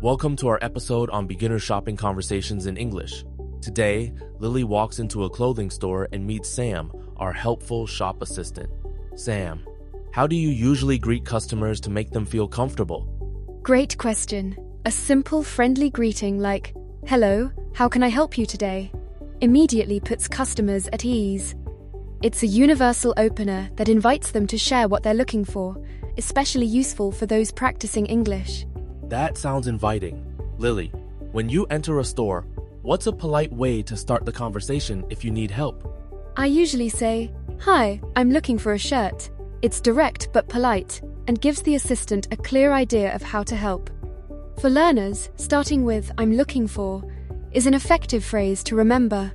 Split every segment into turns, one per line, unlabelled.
Welcome to our episode on beginner shopping conversations in English. Today, Lily walks into a clothing store and meets Sam, our helpful shop assistant. Sam, how do you usually greet customers to make them feel comfortable?
Great question. A simple, friendly greeting like, "Hello, how can I help you today?" immediately puts customers at ease. It's a universal opener that invites them to share what they're looking for, especially useful for those practicing English.
That sounds inviting. Lily, when you enter a store, what's a polite way to start the conversation if you need help?
I usually say, "Hi, I'm looking for a shirt." It's direct but polite, and gives the assistant a clear idea of how to help. For learners, starting with "I'm looking for" is an effective phrase to remember.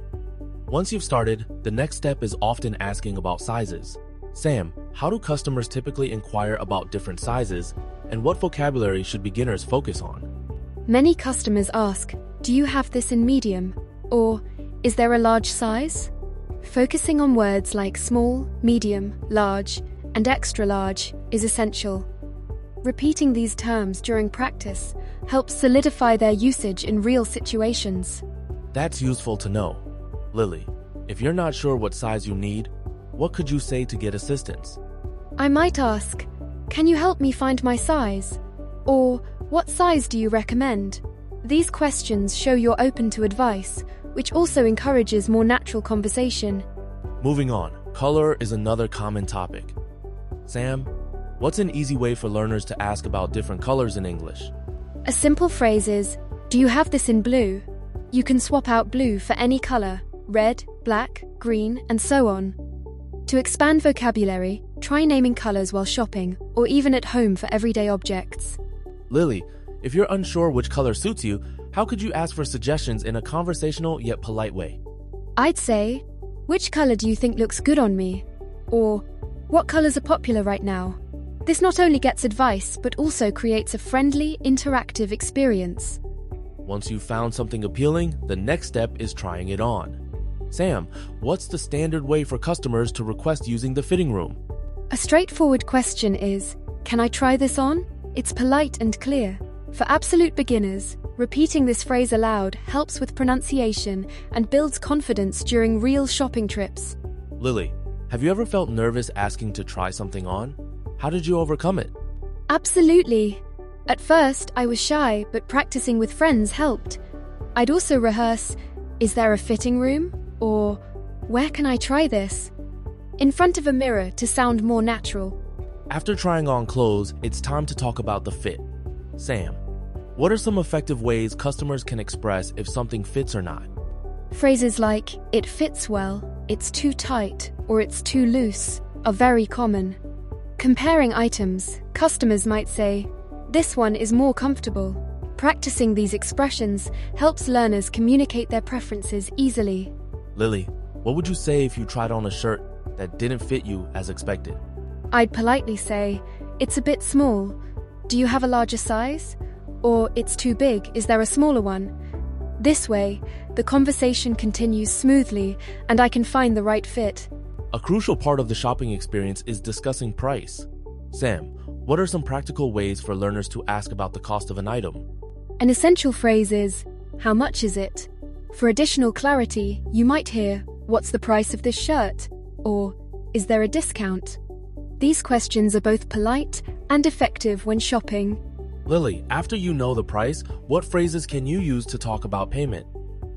Once you've started, the next step is often asking about sizes. Sam, how do customers typically inquire about different sizes, and what vocabulary should beginners focus on?
Many customers ask, "Do you have this in medium?" or "Is there a large size?" Focusing on words like small, medium, large, and extra large is essential. Repeating these terms during practice helps solidify their usage in real situations.
That's useful to know. Lily, if you're not sure what size you need, what could you say to get assistance?
I might ask, "Can you help me find my size?" Or, "What size do you recommend?" These questions show you're open to advice, which also encourages more natural conversation.
Moving on, color is another common topic. Sam, what's an easy way for learners to ask about different colors in English?
A simple phrase is, "Do you have this in blue?" You can swap out blue for any color, red, black, green, and so on. To expand vocabulary, try naming colors while shopping, or even at home for everyday objects.
Lily, if you're unsure which color suits you, how could you ask for suggestions in a conversational yet polite way?
I'd say, "Which color do you think looks good on me?" Or, "What colors are popular right now?" This not only gets advice, but also creates a friendly, interactive experience.
Once you've found something appealing, the next step is trying it on. Sam, what's the standard way for customers to request using the fitting room?
A straightforward question is, "Can I try this on?" It's polite and clear. For absolute beginners, repeating this phrase aloud helps with pronunciation and builds confidence during real shopping trips.
Lily, have you ever felt nervous asking to try something on? How did you overcome it?
Absolutely. At first, I was shy, but practicing with friends helped. I'd also rehearse, "Is there a fitting room?" or "Where can I try this?" in front of a mirror to sound more natural.
After trying on clothes, it's time to talk about the fit. Sam, what are some effective ways customers can express if something fits or not?
Phrases like, "It fits well," "It's too tight," or "It's too loose" are very common. Comparing items, customers might say, "This one is more comfortable." Practicing these expressions helps learners communicate their preferences easily.
Lily, what would you say if you tried on a shirt that didn't fit you as expected?
I'd politely say, "It's a bit small. Do you have a larger size?" Or, "It's too big. Is there a smaller one?" This way, the conversation continues smoothly and I can find the right fit.
A crucial part of the shopping experience is discussing price. Sam, what are some practical ways for learners to ask about the cost of an item?
An essential phrase is, "How much is it?" For additional clarity, you might hear, "What's the price of this shirt?" or "Is there a discount?" These questions are both polite and effective when shopping.
Lily, after you know the price, what phrases can you use to talk about payment?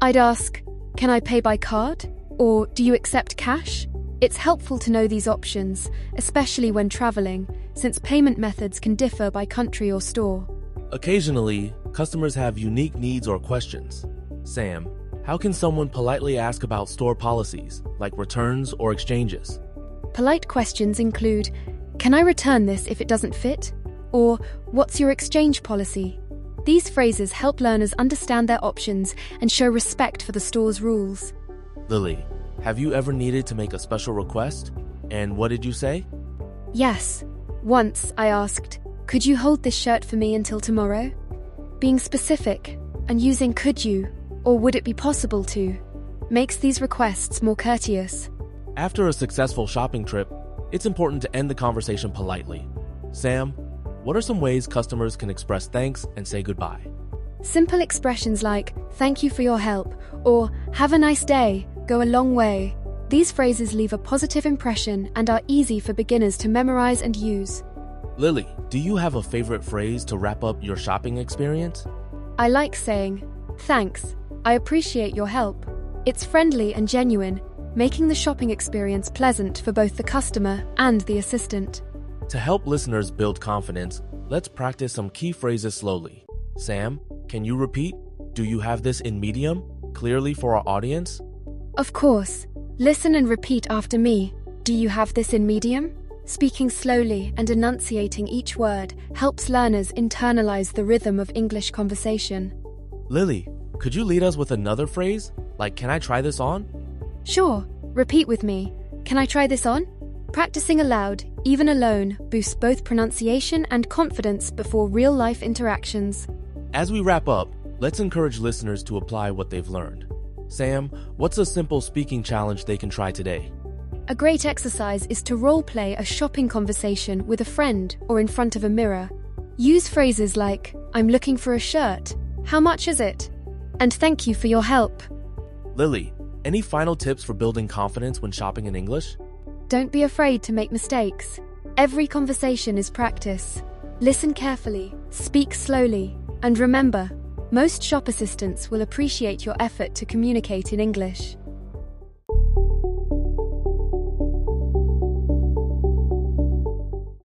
I'd ask, "Can I pay by card?" or "Do you accept cash?" It's helpful to know these options, especially when traveling, since payment methods can differ by country or store.
Occasionally, customers have unique needs or questions. Sam, how can someone politely ask about store policies, like returns or exchanges?
Polite questions include, "Can I return this if it doesn't fit?" or "What's your exchange policy?" These phrases help learners understand their options and show respect for the store's rules.
Lily, have you ever needed to make a special request? And what did you say?
Yes. Once I asked, "Could you hold this shirt for me until tomorrow?" Being specific and using "could you" or "would it be possible to" makes these requests more courteous.
After a successful shopping trip, it's important to end the conversation politely. Sam, what are some ways customers can express thanks and say goodbye?
Simple expressions like, thank you for your help, or have a nice day, go a long way. These phrases leave a positive impression and are easy for beginners to memorize and use.
Lily, do you have a favorite phrase to wrap up your shopping experience?
I like saying, thanks, I appreciate your help. It's friendly and genuine, making the shopping experience pleasant for both the customer and the assistant.
To help listeners build confidence, let's practice some key phrases slowly. Sam, can you repeat? Do you have this in medium? Clearly for our audience?
Of course. Listen and repeat after me. Do you have this in medium? Speaking slowly and enunciating each word helps learners internalize the rhythm of English conversation.
Lily, could you lead us with another phrase? Like, can I try this on?
Sure. Repeat with me. Can I try this on? Practicing aloud, even alone, boosts both pronunciation and confidence before real-life interactions.
As we wrap up, let's encourage listeners to apply what they've learned. Sam, what's a simple speaking challenge they can try today?
A great exercise is to role-play a shopping conversation with a friend or in front of a mirror. Use phrases like, I'm looking for a shirt, how much is it? And thank you for your help.
Lily, any final tips for building confidence when shopping in English?
Don't be afraid to make mistakes. Every conversation is practice. Listen carefully, speak slowly, and remember, most shop assistants will appreciate your effort to communicate in English.